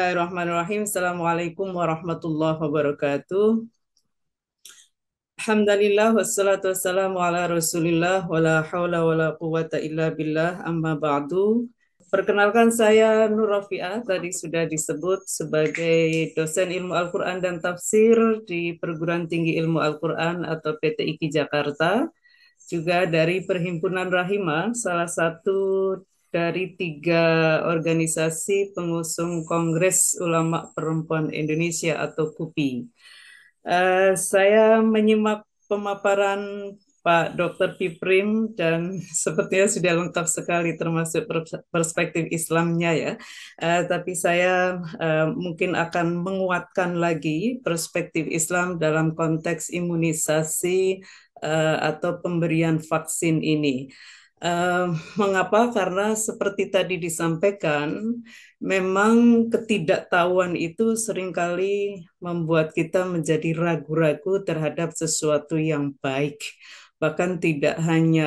Bismillahirrahmanirrahim. Assalamualaikum warahmatullahi wabarakatuh. Alhamdulillah wassalatu wassalamu ala Rasulillah wala haula wala quwata illa billah amma ba'du. Perkenalkan saya Nur Rafiah, tadi sudah disebut sebagai dosen ilmu Al-Quran dan Tafsir di Perguruan Tinggi Ilmu Al-Quran atau PTIQ Jakarta, juga dari Perhimpunan Rahimah, salah satu dari tiga organisasi pengusung Kongres Ulama Perempuan Indonesia atau KUPI. Saya menyimak pemaparan Pak Dr. Piprim dan sepertinya sudah lengkap sekali termasuk perspektif Islamnya ya. Tapi saya mungkin akan menguatkan lagi perspektif Islam dalam konteks imunisasi atau pemberian vaksin ini. Mengapa? Karena seperti tadi disampaikan, memang ketidaktahuan itu seringkali membuat kita menjadi ragu-ragu terhadap sesuatu yang baik. Bahkan tidak hanya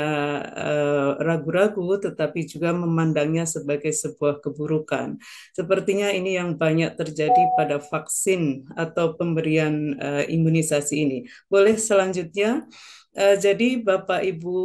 ragu-ragu, tetapi juga memandangnya sebagai sebuah keburukan. Sepertinya ini yang banyak terjadi pada vaksin atau pemberian imunisasi ini. Boleh selanjutnya? Jadi Bapak Ibu,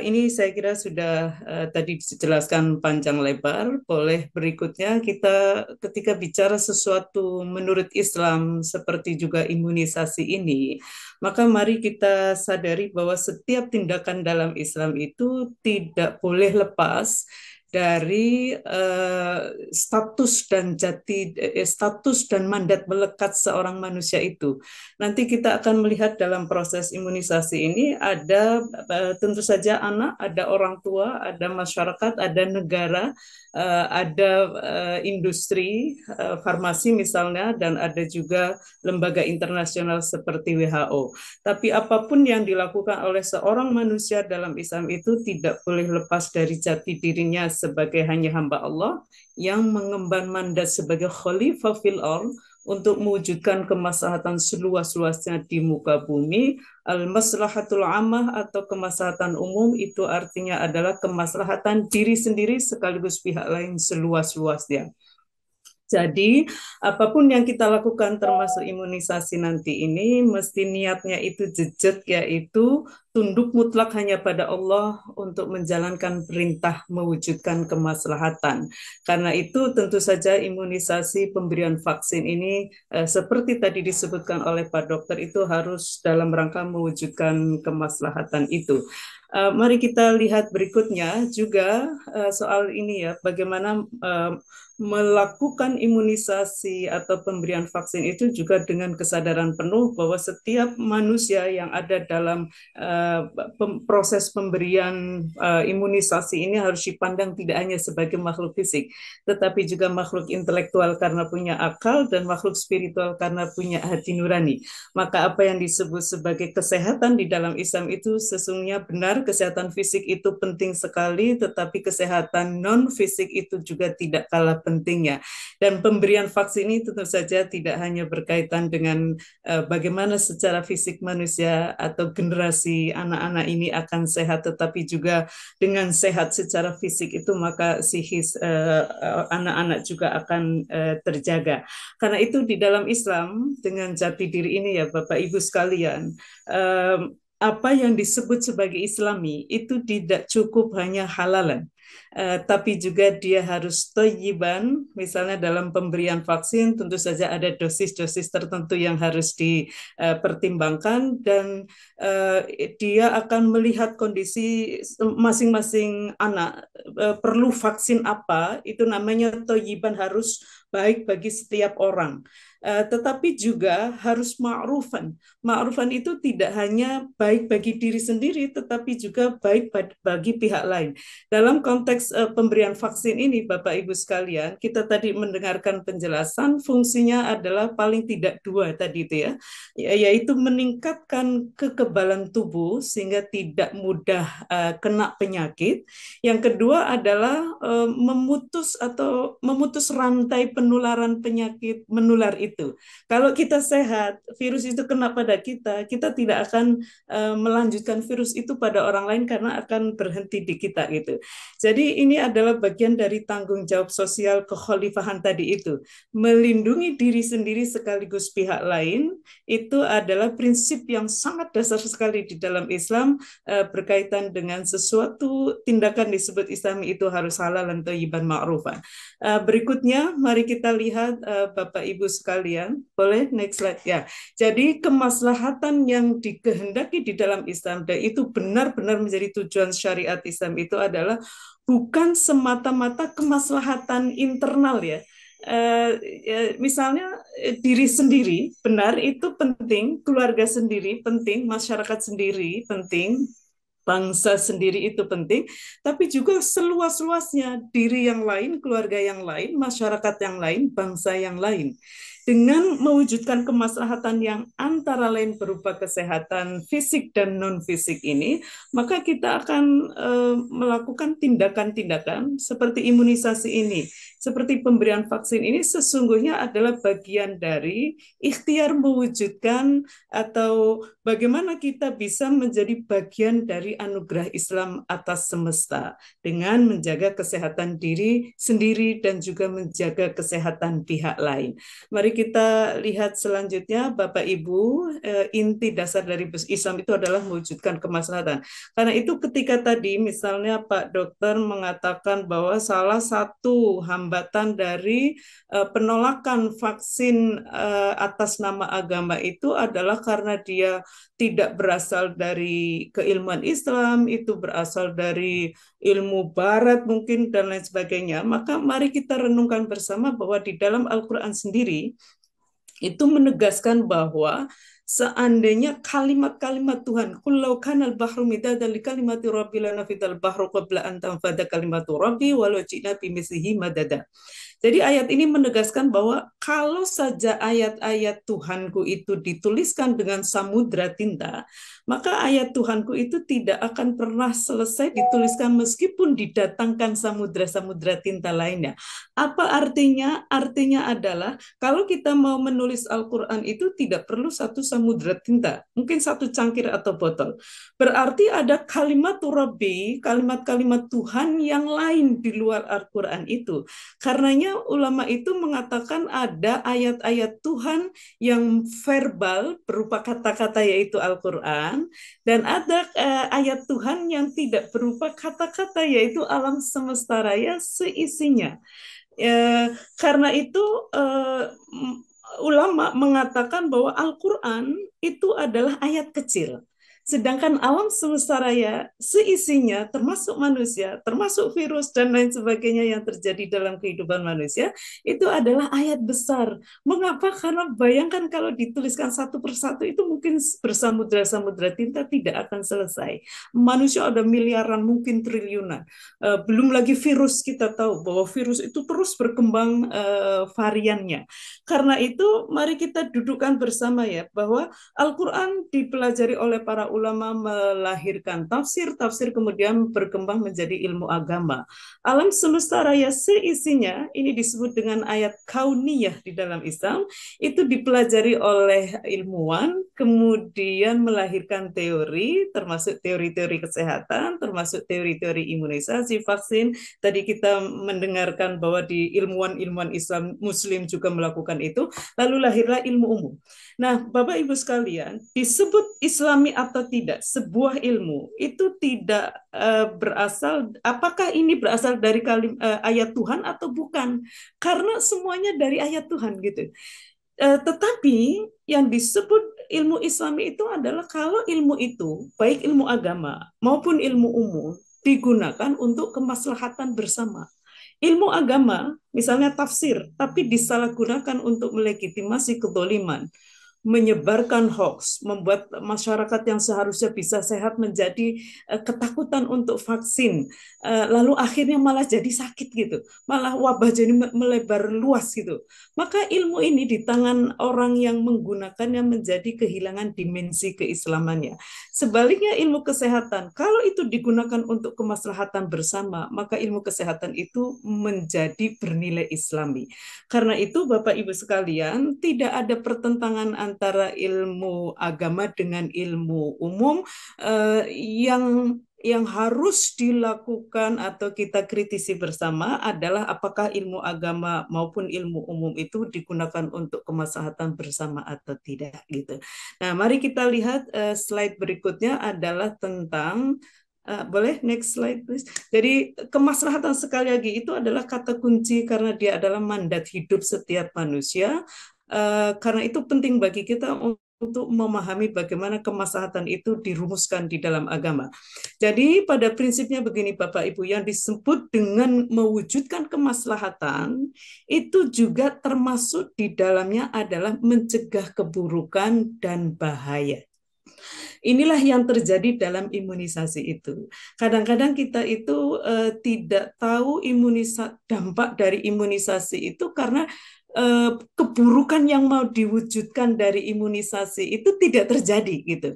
ini saya kira sudah tadi dijelaskan panjang lebar. Boleh berikutnya kita ketika bicara sesuatu menurut Islam seperti juga imunisasi ini, maka mari kita sadari bahwa setiap tindakan dalam Islam itu tidak boleh lepas dari status dan mandat melekat seorang manusia itu. Nanti kita akan melihat dalam proses imunisasi ini ada tentu saja anak, ada orang tua, ada masyarakat, ada negara, ada industri farmasi misalnya, dan ada juga lembaga internasional seperti WHO. Tapi apapun yang dilakukan oleh seorang manusia dalam Islam itu tidak boleh lepas dari jati dirinya sebagai hanya hamba Allah yang mengemban mandat sebagai khalifah fil ardh untuk mewujudkan kemaslahatan seluas-luasnya di muka bumi. Al-maslahatul ammah atau kemaslahatan umum itu artinya adalah kemaslahatan diri sendiri sekaligus pihak lain seluas-luasnya. Jadi, apapun yang kita lakukan termasuk imunisasi nanti ini, mesti niatnya itu jejak, yaitu tunduk mutlak hanya pada Allah untuk menjalankan perintah mewujudkan kemaslahatan. Karena itu tentu saja imunisasi pemberian vaksin ini, seperti tadi disebutkan oleh Pak Dokter, itu harus dalam rangka mewujudkan kemaslahatan itu. Mari kita lihat berikutnya juga soal ini ya, bagaimana melakukan imunisasi atau pemberian vaksin itu juga dengan kesadaran penuh bahwa setiap manusia yang ada dalam proses pemberian imunisasi ini harus dipandang tidak hanya sebagai makhluk fisik, tetapi juga makhluk intelektual karena punya akal dan makhluk spiritual karena punya hati nurani. Maka apa yang disebut sebagai kesehatan di dalam Islam itu sesungguhnya benar, kesehatan fisik itu penting sekali, tetapi kesehatan non-fisik itu juga tidak kalah pentingnya. Dan pemberian vaksin ini tentu saja tidak hanya berkaitan dengan bagaimana secara fisik manusia atau generasi anak-anak ini akan sehat, tetapi juga dengan sehat secara fisik itu maka psikis anak-anak juga akan terjaga. Karena itu di dalam Islam dengan jati diri ini ya Bapak Ibu sekalian, apa yang disebut sebagai Islami itu tidak cukup hanya halalan, tapi juga dia harus thayyiban. Misalnya dalam pemberian vaksin tentu saja ada dosis-dosis tertentu yang harus dipertimbangkan, dan dia akan melihat kondisi masing-masing anak perlu vaksin apa, itu namanya thayyiban, harus baik bagi setiap orang. Tetapi juga harus ma'rufan. Ma'rufan itu tidak hanya baik bagi diri sendiri, tetapi juga baik bagi pihak lain. Dalam konteks pemberian vaksin ini, Bapak Ibu sekalian, kita tadi mendengarkan penjelasan fungsinya adalah paling tidak dua tadi itu ya, yaitu meningkatkan kekebalan tubuh sehingga tidak mudah kena penyakit. Yang kedua adalah memutus rantai penularan penyakit menular itu. Kalau kita sehat, virus itu kena pada kita tidak akan melanjutkan virus itu pada orang lain karena akan berhenti di kita gitu. Jadi ini adalah bagian dari tanggung jawab sosial kekhalifahan tadi itu. Melindungi diri sendiri sekaligus pihak lain itu adalah prinsip yang sangat dasar sekali di dalam Islam berkaitan dengan sesuatu tindakan disebut Islami itu harus halal dan thayyiban ma'rufan. Berikutnya, mari kita lihat Bapak Ibu sekalian. Boleh next slide ya. Jadi kemaslahatan yang dikehendaki di dalam Islam dan itu benar-benar menjadi tujuan syariat Islam itu adalah bukan semata-mata kemaslahatan internal ya. Misalnya diri sendiri benar itu penting, keluarga sendiri penting, masyarakat sendiri penting, bangsa sendiri itu penting, tapi juga seluas-luasnya diri yang lain, keluarga yang lain, masyarakat yang lain, bangsa yang lain. Dengan mewujudkan kemaslahatan yang antara lain berupa kesehatan fisik dan non-fisik ini, maka kita akan melakukan tindakan-tindakan seperti imunisasi ini, seperti pemberian vaksin ini sesungguhnya adalah bagian dari ikhtiar mewujudkan atau bagaimana kita bisa menjadi bagian dari anugerah Islam atas semesta dengan menjaga kesehatan diri sendiri dan juga menjaga kesehatan pihak lain. Mari kita lihat selanjutnya, Bapak Ibu, inti dasar dari Islam itu adalah mewujudkan kemaslahatan. Karena itu ketika tadi misalnya Pak Dokter mengatakan bahwa salah satu hambatan dari penolakan vaksin atas nama agama itu adalah karena dia tidak berasal dari keilmuan Islam, itu berasal dari ilmu barat mungkin dan lain sebagainya, maka mari kita renungkan bersama bahwa di dalam Al-Quran sendiri itu menegaskan bahwa seandainya kalimat-kalimat Tuhan, kullau kanal bahru midadan li kalimati rabbi lanafidal bahru qabla an tanfada kalimatu rabbi walau ji'na bimithlihi madada. Jadi ayat ini menegaskan bahwa kalau saja ayat-ayat Tuhanku itu dituliskan dengan samudra tinta, maka ayat Tuhanku itu tidak akan pernah selesai dituliskan meskipun didatangkan samudra-samudra tinta lainnya. Apa artinya? Artinya adalah kalau kita mau menulis Al-Quran itu tidak perlu satu samudra tinta, mungkin satu cangkir atau botol. Berarti ada kalimat Rabbi, kalimat-kalimat Tuhan yang lain di luar Al-Quran itu. Karenanya ulama itu mengatakan ada ayat-ayat Tuhan yang verbal berupa kata-kata yaitu Al-Quran, dan ada ayat Tuhan yang tidak berupa kata-kata yaitu alam semesta raya seisinya. Karena itu ulama mengatakan bahwa Al-Quran itu adalah ayat kecil. Sedangkan alam semesta raya seisinya termasuk manusia, termasuk virus dan lain sebagainya yang terjadi dalam kehidupan manusia, itu adalah ayat besar. Mengapa? Karena bayangkan kalau dituliskan satu persatu itu mungkin bersamudra-samudra tinta tidak akan selesai. Manusia ada miliaran, mungkin triliunan. Belum lagi virus, kita tahu bahwa virus itu terus berkembang variannya. Karena itu mari kita dudukkan bersama ya, bahwa Al-Quran dipelajari oleh para ulama melahirkan tafsir, tafsir kemudian berkembang menjadi ilmu agama. Alam semesta raya seisinya, ini disebut dengan ayat kauniyah di dalam Islam, itu dipelajari oleh ilmuwan, kemudian melahirkan teori, termasuk teori-teori kesehatan, termasuk teori-teori imunisasi, vaksin. Tadi kita mendengarkan bahwa di ilmuwan-ilmuwan Islam Muslim juga melakukan itu, lalu lahirlah ilmu umum. Nah, Bapak Ibu sekalian, disebut Islami atau tidak, sebuah ilmu itu tidak berasal, apakah ini berasal dari ayat Tuhan atau bukan? Karena semuanya dari ayat Tuhan gitu. Tetapi yang disebut ilmu Islami itu adalah kalau ilmu itu, baik ilmu agama maupun ilmu umum, digunakan untuk kemaslahatan bersama. Ilmu agama, misalnya tafsir, tapi disalahgunakan untuk melegitimasi kedoliman, menyebarkan hoax, membuat masyarakat yang seharusnya bisa sehat menjadi ketakutan untuk vaksin, lalu akhirnya malah jadi sakit gitu, malah wabah jadi melebar luas gitu. Maka ilmu ini di tangan orang yang menggunakannya menjadi kehilangan dimensi keislamannya. Sebaliknya ilmu kesehatan, kalau itu digunakan untuk kemaslahatan bersama, maka ilmu kesehatan itu menjadi bernilai Islami. Karena itu Bapak Ibu sekalian, tidak ada pertentangan antara ilmu agama dengan ilmu umum yang harus dilakukan atau kita kritisi bersama adalah apakah ilmu agama maupun ilmu umum itu digunakan untuk kemaslahatan bersama atau tidak gitu. Nah, mari kita lihat slide berikutnya adalah tentang boleh next slide please. Jadi kemaslahatan sekali lagi itu adalah kata kunci karena dia adalah mandat hidup setiap manusia. Karena itu penting bagi kita untuk memahami bagaimana kemaslahatan itu dirumuskan di dalam agama. Jadi pada prinsipnya begini Bapak Ibu, yang disebut dengan mewujudkan kemaslahatan itu juga termasuk di dalamnya adalah mencegah keburukan dan bahaya. Inilah yang terjadi dalam imunisasi itu. Kadang-kadang kita itu tidak tahu dampak dari imunisasi itu karena keburukan yang mau diwujudkan dari imunisasi itu tidak terjadi gitu.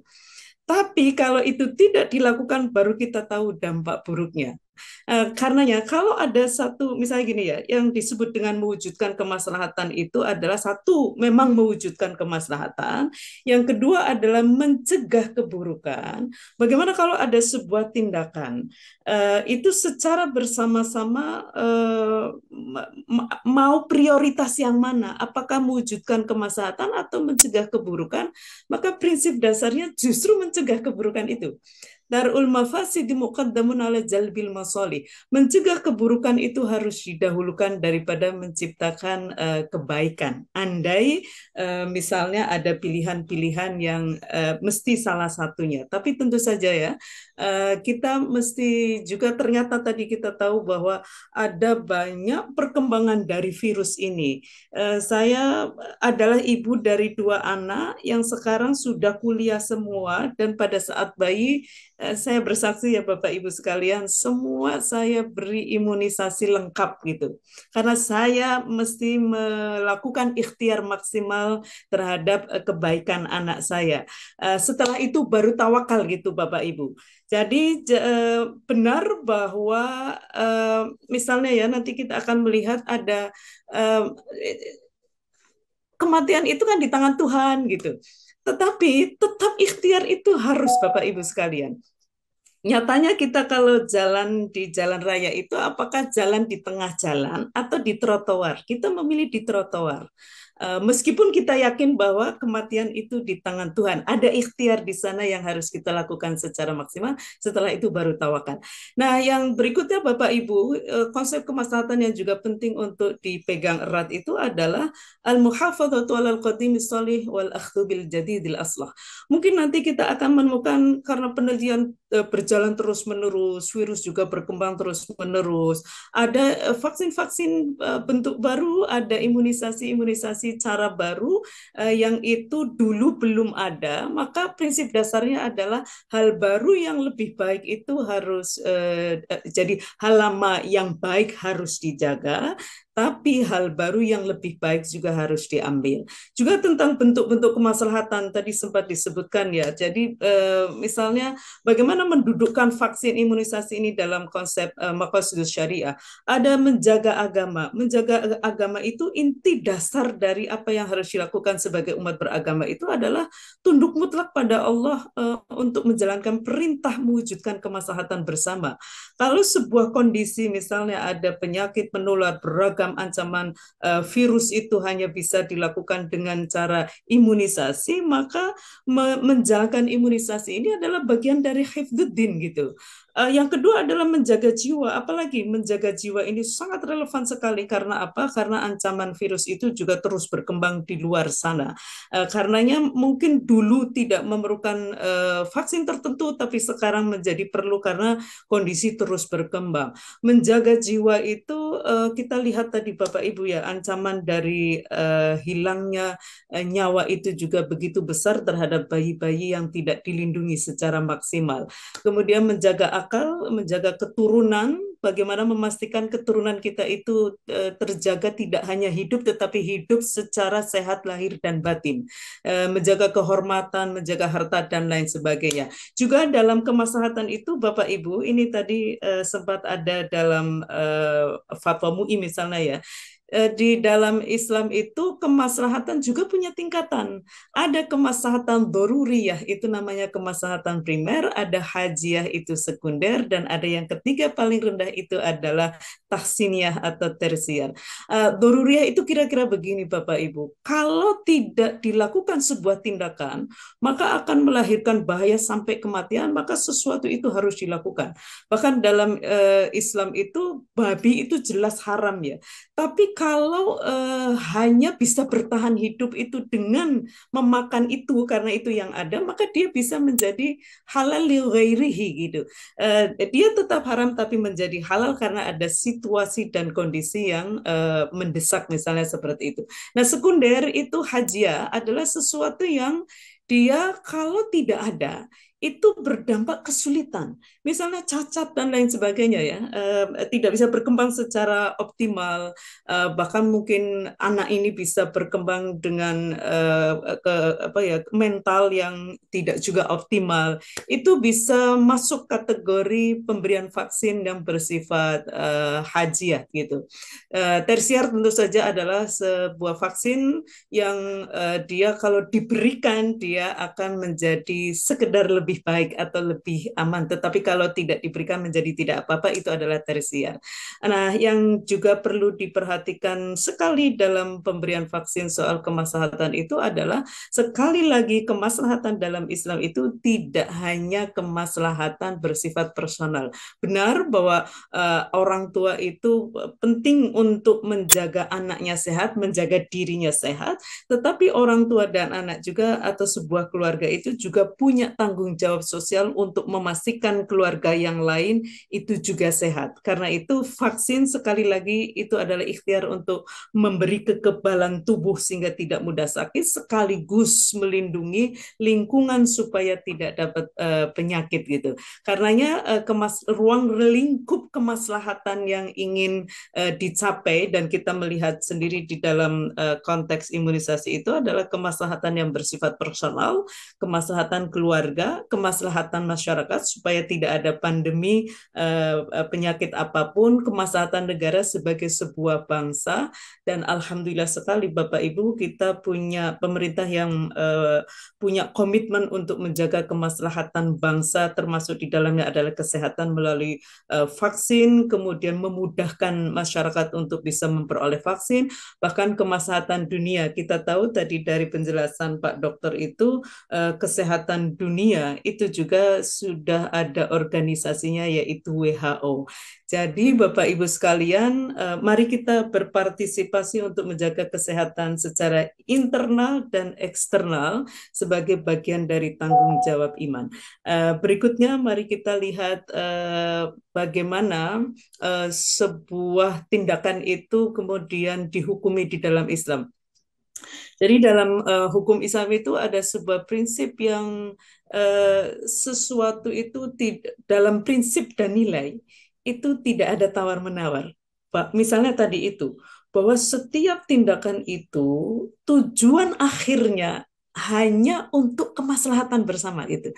Tapi kalau itu tidak dilakukan, baru kita tahu dampak buruknya. Karenanya, kalau ada satu, misalnya gini ya, yang disebut dengan mewujudkan kemaslahatan itu adalah satu, memang mewujudkan kemaslahatan. Yang kedua adalah mencegah keburukan. Bagaimana kalau ada sebuah tindakan, itu secara bersama-sama mau prioritas yang mana? Apakah mewujudkan kemaslahatan atau mencegah keburukan? Maka prinsip dasarnya justru mencegah keburukan itu. Darul mafasidi muqaddamun ala jalbil masolih. Mencegah keburukan itu harus didahulukan daripada menciptakan kebaikan. Andai misalnya ada pilihan-pilihan yang mesti salah satunya. Tapi tentu saja ya, kita mesti juga ternyata tadi kita tahu bahwa ada banyak perkembangan dari virus ini. Saya adalah ibu dari 2 anak yang sekarang sudah kuliah semua dan pada saat bayi saya bersaksi ya Bapak Ibu sekalian, semua saya beri imunisasi lengkap gitu. Karena saya mesti melakukan ikhtiar maksimal terhadap kebaikan anak saya. Setelah itu baru tawakal gitu Bapak Ibu. Jadi benar bahwa misalnya ya nanti kita akan melihat ada kematian itu kan di tangan Tuhan gitu. Tetapi tetap ikhtiar itu harus Bapak Ibu sekalian. Nyatanya kita kalau jalan di jalan raya itu apakah jalan di tengah jalan atau di trotoar? Kita memilih di trotoar. Meskipun kita yakin bahwa kematian itu di tangan Tuhan, ada ikhtiar di sana yang harus kita lakukan secara maksimal, setelah itu baru tawakal. Nah, yang berikutnya Bapak Ibu, konsep kemaslahatan yang juga penting untuk dipegang erat itu adalah al-muhafadzatu 'alal qadimis shalih wal akhdhu bil jadidil aslah. Mungkin nanti kita akan menemukan karena penelitian berjalan terus-menerus, virus juga berkembang terus-menerus, ada vaksin-vaksin bentuk baru, ada imunisasi-imunisasi cara baru yang itu dulu belum ada, maka prinsip dasarnya adalah hal baru yang lebih baik itu harus jadi hal lama yang baik harus dijaga, tapi hal baru yang lebih baik juga harus diambil. Juga tentang bentuk-bentuk kemaslahatan tadi sempat disebutkan ya. Jadi misalnya bagaimana mendudukkan vaksin imunisasi ini dalam konsep maqasidus syariah. Ada menjaga agama. Menjaga agama itu inti dasar dari apa yang harus dilakukan sebagai umat beragama itu adalah tunduk mutlak pada Allah untuk menjalankan perintah mewujudkan kemaslahatan bersama. Kalau sebuah kondisi misalnya ada penyakit menular beragam ancaman virus itu hanya bisa dilakukan dengan cara imunisasi, maka menjalankan imunisasi ini adalah bagian dari hifdzuddin gitu. Yang kedua adalah menjaga jiwa, apalagi menjaga jiwa ini sangat relevan sekali karena apa? Karena ancaman virus itu juga terus berkembang di luar sana. Karenanya mungkin dulu tidak memerlukan vaksin tertentu, tapi sekarang menjadi perlu karena kondisi terus berkembang. Menjaga jiwa itu kita lihat tadi Bapak Ibu ya, ancaman dari hilangnya nyawa itu juga begitu besar terhadap bayi-bayi yang tidak dilindungi secara maksimal. Kemudian menjaga akal, menjaga keturunan, bagaimana memastikan keturunan kita itu terjaga tidak hanya hidup tetapi hidup secara sehat lahir dan batin. Menjaga kehormatan, menjaga harta dan lain sebagainya. Juga dalam kemaslahatan itu Bapak Ibu, ini tadi sempat ada dalam fatwa MUI misalnya ya, di dalam Islam itu kemaslahatan juga punya tingkatan. Ada kemaslahatan doruriyah, itu namanya kemaslahatan primer, ada hajiyah itu sekunder, dan ada yang ketiga paling rendah itu adalah tahsiniyah atau tersier. Doruriyah itu kira-kira begini Bapak Ibu, kalau tidak dilakukan sebuah tindakan, maka akan melahirkan bahaya sampai kematian, maka sesuatu itu harus dilakukan. Bahkan dalam Islam itu, babi itu jelas haram ya. Tapi kalau hanya bisa bertahan hidup itu dengan memakan itu karena itu yang ada, maka dia bisa menjadi halal li ghairihi gitu. Dia tetap haram tapi menjadi halal karena ada situasi dan kondisi yang mendesak misalnya seperti itu. Nah, sekunder itu hajia adalah sesuatu yang dia kalau tidak ada itu berdampak kesulitan, misalnya cacat dan lain sebagainya ya, tidak bisa berkembang secara optimal, bahkan mungkin anak ini bisa berkembang dengan ke apa ya mental yang tidak juga optimal, itu bisa masuk kategori pemberian vaksin yang bersifat hajiah gitu. Tersier tentu saja adalah sebuah vaksin yang dia kalau diberikan dia akan menjadi sekedar lebih baik atau lebih aman, tetapi kalau tidak diberikan menjadi tidak apa-apa, itu adalah tersier. Nah, yang juga perlu diperhatikan sekali dalam pemberian vaksin soal kemaslahatan itu adalah sekali lagi kemaslahatan dalam Islam itu tidak hanya kemaslahatan bersifat personal. Benar bahwa orang tua itu penting untuk menjaga anaknya sehat, menjaga dirinya sehat, tetapi orang tua dan anak juga atau sebuah keluarga itu juga punya tanggung jawab sosial untuk memastikan keluarga yang lain itu juga sehat. Karena itu vaksin sekali lagi itu adalah ikhtiar untuk memberi kekebalan tubuh sehingga tidak mudah sakit sekaligus melindungi lingkungan supaya tidak dapat penyakit gitu. Karenanya ruang lingkup kemaslahatan yang ingin dicapai dan kita melihat sendiri di dalam konteks imunisasi itu adalah kemaslahatan yang bersifat personal, kemaslahatan keluarga, kemaslahatan masyarakat supaya tidak ada pandemi penyakit apapun, kemaslahatan negara sebagai sebuah bangsa, dan alhamdulillah sekali Bapak Ibu kita punya pemerintah yang punya komitmen untuk menjaga kemaslahatan bangsa, termasuk di dalamnya adalah kesehatan melalui vaksin, kemudian memudahkan masyarakat untuk bisa memperoleh vaksin, bahkan kemaslahatan dunia. Kita tahu tadi dari penjelasan Pak Dokter itu kesehatan dunia itu juga sudah ada organisasinya yaitu WHO. Jadi Bapak Ibu sekalian, mari kita berpartisipasi untuk menjaga kesehatan secara internal dan eksternal sebagai bagian dari tanggung jawab iman. Berikutnya mari kita lihat bagaimana sebuah tindakan itu kemudian dihukumi di dalam Islam. Jadi dalam hukum Islam itu ada sebuah prinsip yang sesuatu itu dalam prinsip dan nilai itu tidak ada tawar-menawar. Pak, misalnya tadi itu bahwa setiap tindakan itu tujuan akhirnya hanya untuk kemaslahatan bersama itu.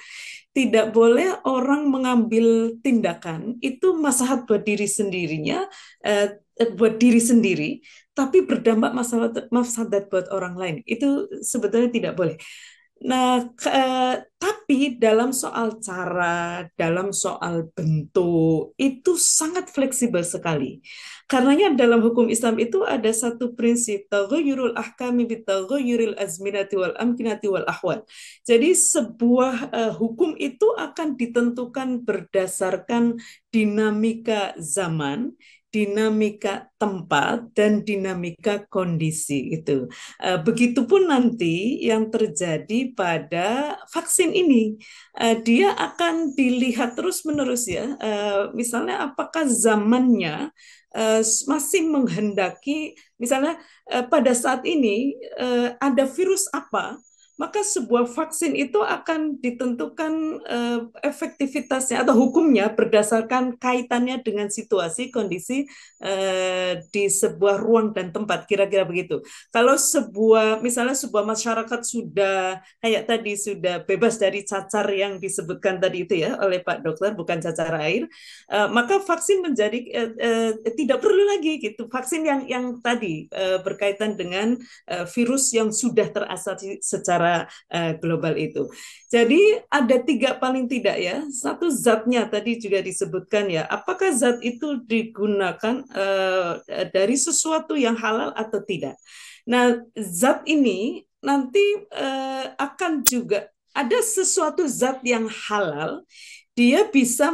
Tidak boleh orang mengambil tindakan itu maslahat buat diri sendirinya, buat diri sendiri, tapi berdampak masalah mafsadat buat orang lain. Itu sebetulnya tidak boleh. Nah, tapi dalam soal cara, dalam soal bentuk, itu sangat fleksibel sekali. Karenanya dalam hukum Islam itu ada satu prinsip, taghayyurul ahkami bitaghayyuril azminati wal amkinati wal ahwal. Jadi sebuah hukum itu akan ditentukan berdasarkan dinamika zaman, dinamika tempat, dan dinamika kondisi itu. Begitupun nanti yang terjadi pada vaksin ini, dia akan dilihat terus-menerus ya. Misalnya apakah zamannya masih menghendaki, misalnya pada saat ini ada virus apa, maka sebuah vaksin itu akan ditentukan efektivitasnya atau hukumnya berdasarkan kaitannya dengan situasi, kondisi di sebuah ruang dan tempat, kira-kira begitu. Kalau misalnya sebuah masyarakat sudah kayak tadi sudah bebas dari cacar yang disebutkan tadi itu ya oleh Pak Dokter, bukan cacar air, maka vaksin menjadi tidak perlu lagi gitu vaksin yang tadi berkaitan dengan virus yang sudah terasasi secara global itu. Jadi ada tiga paling tidak ya, satu zatnya tadi juga disebutkan ya, apakah zat itu digunakan dari sesuatu yang halal atau tidak. Nah, zat ini nanti akan juga ada sesuatu zat yang halal, dia bisa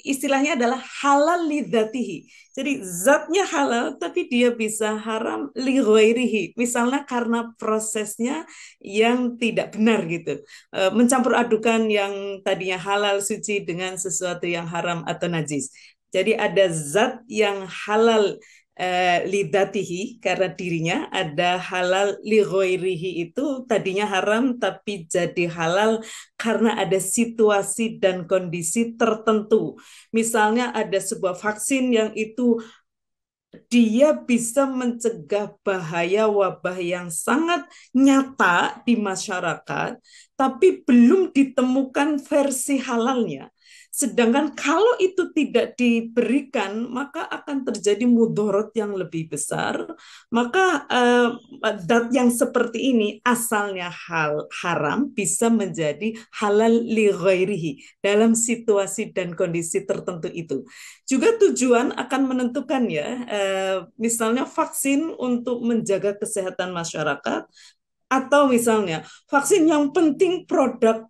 istilahnya adalah halal lidzatihi. Jadi zatnya halal tapi dia bisa haram li ghairihi. Misalnya karena prosesnya yang tidak benar gitu. Mencampur adukan yang tadinya halal suci dengan sesuatu yang haram atau najis. Jadi ada zat yang halal lidatihi karena dirinya, ada halal li ghairihi itu tadinya haram tapi jadi halal karena ada situasi dan kondisi tertentu. Misalnya ada sebuah vaksin yang itu dia bisa mencegah bahaya wabah yang sangat nyata di masyarakat, tapi belum ditemukan versi halalnya. Sedangkan kalau itu tidak diberikan, maka akan terjadi mudorot yang lebih besar. Maka dat yang seperti ini asalnya haram bisa menjadi halal li ghairihi dalam situasi dan kondisi tertentu itu. Juga tujuan akan menentukan ya, misalnya vaksin untuk menjaga kesehatan masyarakat, atau misalnya vaksin yang penting produk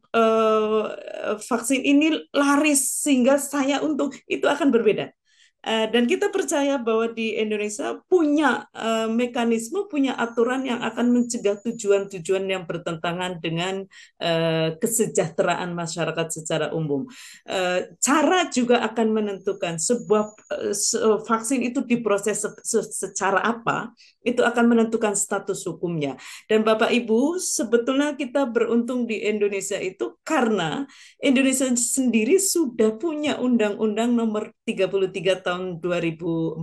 vaksin ini laris sehingga saya untung, itu akan berbeda. Dan kita percaya bahwa di Indonesia punya mekanisme, punya aturan yang akan mencegah tujuan-tujuan yang bertentangan dengan kesejahteraan masyarakat secara umum. Cara juga akan menentukan sebuah vaksin itu diproses secara apa, itu akan menentukan status hukumnya. Dan Bapak Ibu, sebetulnya kita beruntung di Indonesia itu karena Indonesia sendiri sudah punya Undang-Undang Nomor 33 tahun 2014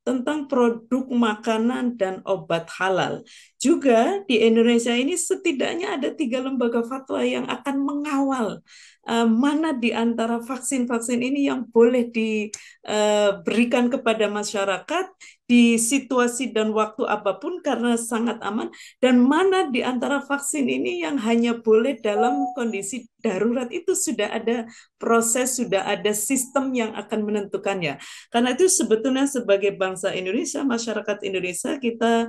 tentang produk makanan dan obat halal. Juga di Indonesia ini setidaknya ada 3 lembaga fatwa yang akan mengawal mana di antara vaksin-vaksin ini yang boleh diberikan kepada masyarakat di situasi dan waktu apapun karena sangat aman, dan mana di antara vaksin ini yang hanya boleh dalam kondisi darurat. Itu sudah ada proses, sudah ada sistem yang akan menentukannya. Karena itu sebetulnya sebagai bangsa Indonesia, masyarakat Indonesia, kita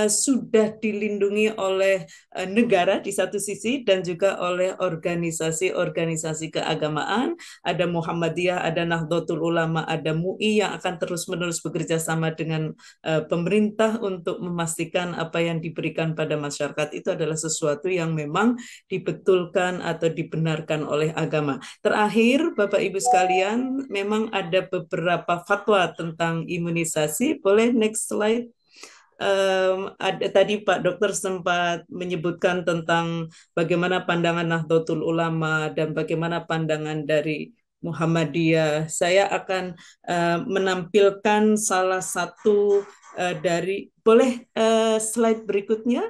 sudah dilindungi oleh negara di satu sisi dan juga oleh organisasi-organisasi keagamaan. Ada Muhammadiyah, ada Nahdlatul Ulama, ada MUI yang akan terus-menerus bekerja sama dengan pemerintah untuk memastikan apa yang diberikan pada masyarakat itu adalah sesuatu yang memang dibetulkan atau dibenarkan oleh agama. Terakhir, Bapak Ibu sekalian, memang ada beberapa fatwa tentang imunisasi. Boleh next slide? Ada tadi Pak Dokter sempat menyebutkan tentang bagaimana pandangan Nahdlatul Ulama dan bagaimana pandangan dari Muhammadiyah. Saya akan menampilkan salah satu dari, boleh slide berikutnya?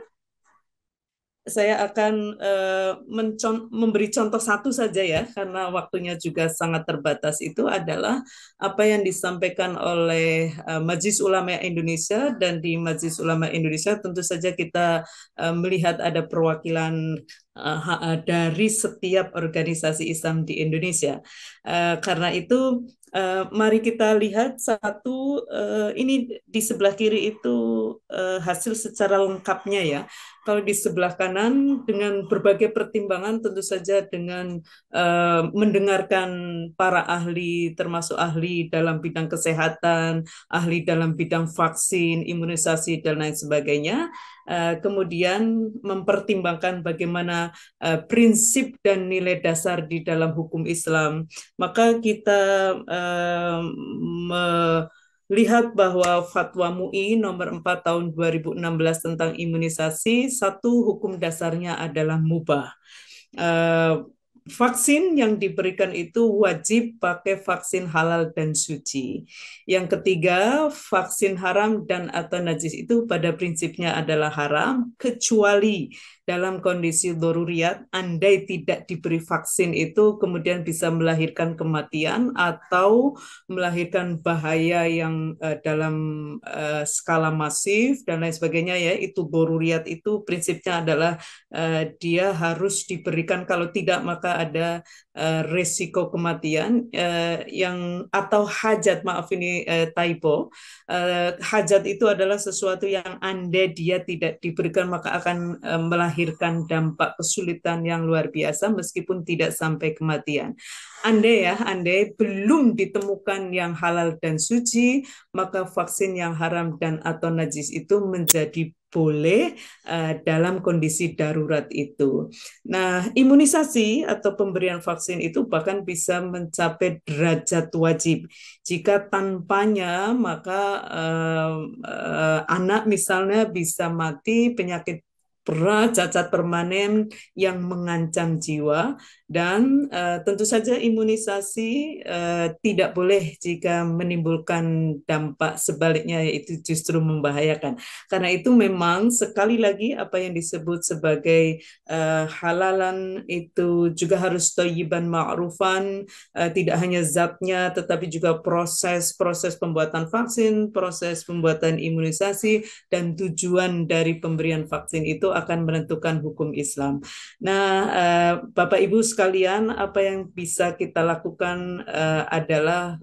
saya akan memberi contoh satu saja ya, karena waktunya juga sangat terbatas. Itu adalah apa yang disampaikan oleh Majelis Ulama Indonesia, dan di Majelis Ulama Indonesia tentu saja kita melihat ada perwakilan dari setiap organisasi Islam di Indonesia. Karena itu mari kita lihat satu, ini di sebelah kiri itu hasil secara lengkapnya ya. Kalau di sebelah kanan dengan berbagai pertimbangan, tentu saja dengan mendengarkan para ahli, termasuk ahli dalam bidang kesehatan, ahli dalam bidang vaksin, imunisasi, dan lain sebagainya. Kemudian mempertimbangkan bagaimana prinsip dan nilai dasar di dalam hukum Islam, maka kita lihat bahwa Fatwa MUI nomor 4 tahun 2016 tentang imunisasi, satu hukum dasarnya adalah mubah. Eh, Vaksin yang diberikan itu wajib pakai vaksin halal dan suci. Yang ketiga, vaksin haram dan atau najis itu pada prinsipnya adalah haram, kecuali dalam kondisi daruriyat, andai tidak diberi vaksin itu kemudian bisa melahirkan kematian atau melahirkan bahaya yang dalam skala masif dan lain sebagainya ya. Itu daruriyat, itu prinsipnya adalah dia harus diberikan, kalau tidak maka ada resiko kematian yang atau hajat, maaf ini typo. Hajat itu adalah sesuatu yang andai dia tidak diberikan maka akan melahirkan dampak kesulitan yang luar biasa meskipun tidak sampai kematian. Andai ya, andai belum ditemukan yang halal dan suci, maka vaksin yang haram dan atau najis itu menjadi boleh dalam kondisi darurat itu. Nah, imunisasi atau pemberian vaksin itu bahkan bisa mencapai derajat wajib. Jika tanpanya, maka anak misalnya bisa mati penyakit berat, cacat permanen yang mengancam jiwa, dan tentu saja imunisasi tidak boleh jika menimbulkan dampak sebaliknya, yaitu justru membahayakan. Karena itu memang sekali lagi apa yang disebut sebagai halalan itu juga harus thayyiban ma'rufan, tidak hanya zatnya tetapi juga proses-proses pembuatan vaksin, proses pembuatan imunisasi, dan tujuan dari pemberian vaksin itu akan menentukan hukum Islam. Nah, Bapak Ibu sekalian, apa yang bisa kita lakukan adalah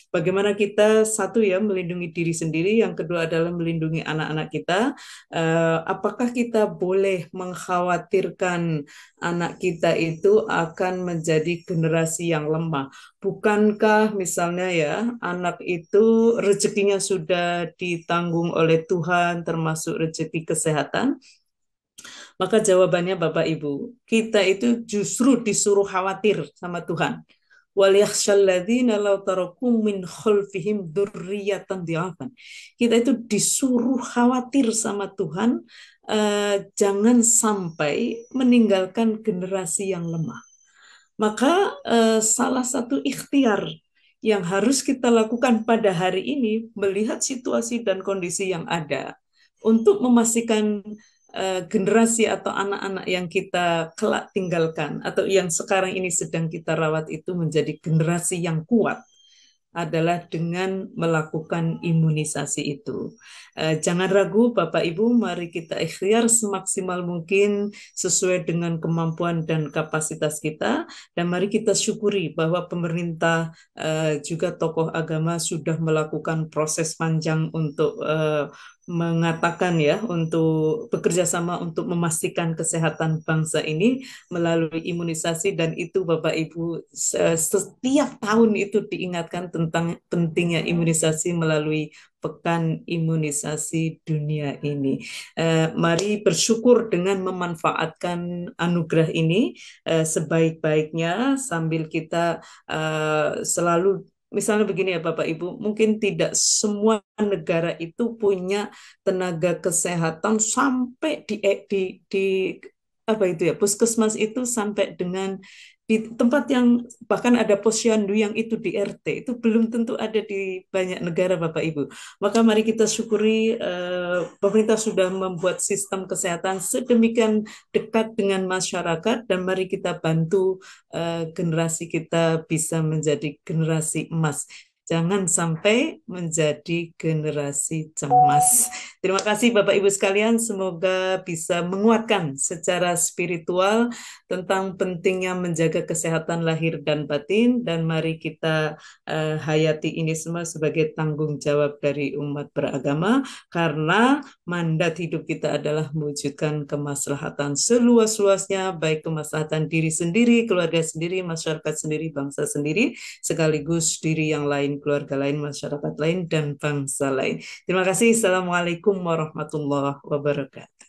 bagaimana kita, satu ya, melindungi diri sendiri, yang kedua adalah melindungi anak-anak kita. Apakah kita boleh mengkhawatirkan anak kita itu akan menjadi generasi yang lemah? Bukankah misalnya ya, anak itu rezekinya sudah ditanggung oleh Tuhan, termasuk rezeki kesehatan? Maka jawabannya Bapak Ibu, kita itu justru disuruh khawatir sama Tuhan. وَلْيَخْشَى لَوْ تَرَكُوا مِنْ خَلْفِهِمْ ذُرِّيَّةً ضِعَافًا. Kita itu disuruh khawatir sama Tuhan, jangan sampai meninggalkan generasi yang lemah. Maka salah satu ikhtiar yang harus kita lakukan pada hari ini, melihat situasi dan kondisi yang ada, untuk memastikan generasi atau anak-anak yang kita kelak tinggalkan atau yang sekarang ini sedang kita rawat itu menjadi generasi yang kuat, adalah dengan melakukan imunisasi itu. Jangan ragu Bapak Ibu, mari kita ikhtiar semaksimal mungkin sesuai dengan kemampuan dan kapasitas kita, dan mari kita syukuri bahwa pemerintah juga tokoh agama sudah melakukan proses panjang untuk mengatakan ya, untuk bekerja sama untuk memastikan kesehatan bangsa ini melalui imunisasi, dan itu Bapak Ibu setiap tahun itu diingatkan tentang pentingnya imunisasi melalui Pekan Imunisasi Dunia ini. Mari bersyukur dengan memanfaatkan anugerah ini sebaik-baiknya, sambil kita selalu, misalnya begini ya Bapak Ibu, mungkin tidak semua negara itu punya tenaga kesehatan sampai di apa itu ya, puskesmas itu sampai dengan di tempat yang bahkan ada posyandu yang itu di RT itu belum tentu ada di banyak negara Bapak Ibu. Maka mari kita syukuri pemerintah sudah membuat sistem kesehatan sedemikian dekat dengan masyarakat dan mari kita bantu generasi kita bisa menjadi generasi emas. Jangan sampai menjadi generasi cemas. Terima kasih Bapak Ibu sekalian, semoga bisa menguatkan secara spiritual tentang pentingnya menjaga kesehatan lahir dan batin dan mari kita hayati ini semua sebagai tanggung jawab dari umat beragama karena mandat hidup kita adalah mewujudkan kemaslahatan seluas-luasnya baik kemaslahatan diri sendiri, keluarga sendiri, masyarakat sendiri, bangsa sendiri sekaligus diri yang lain, keluarga lain, masyarakat lain dan bangsa lain. Terima kasih. Assalamualaikum warahmatullahi wabarakatuh.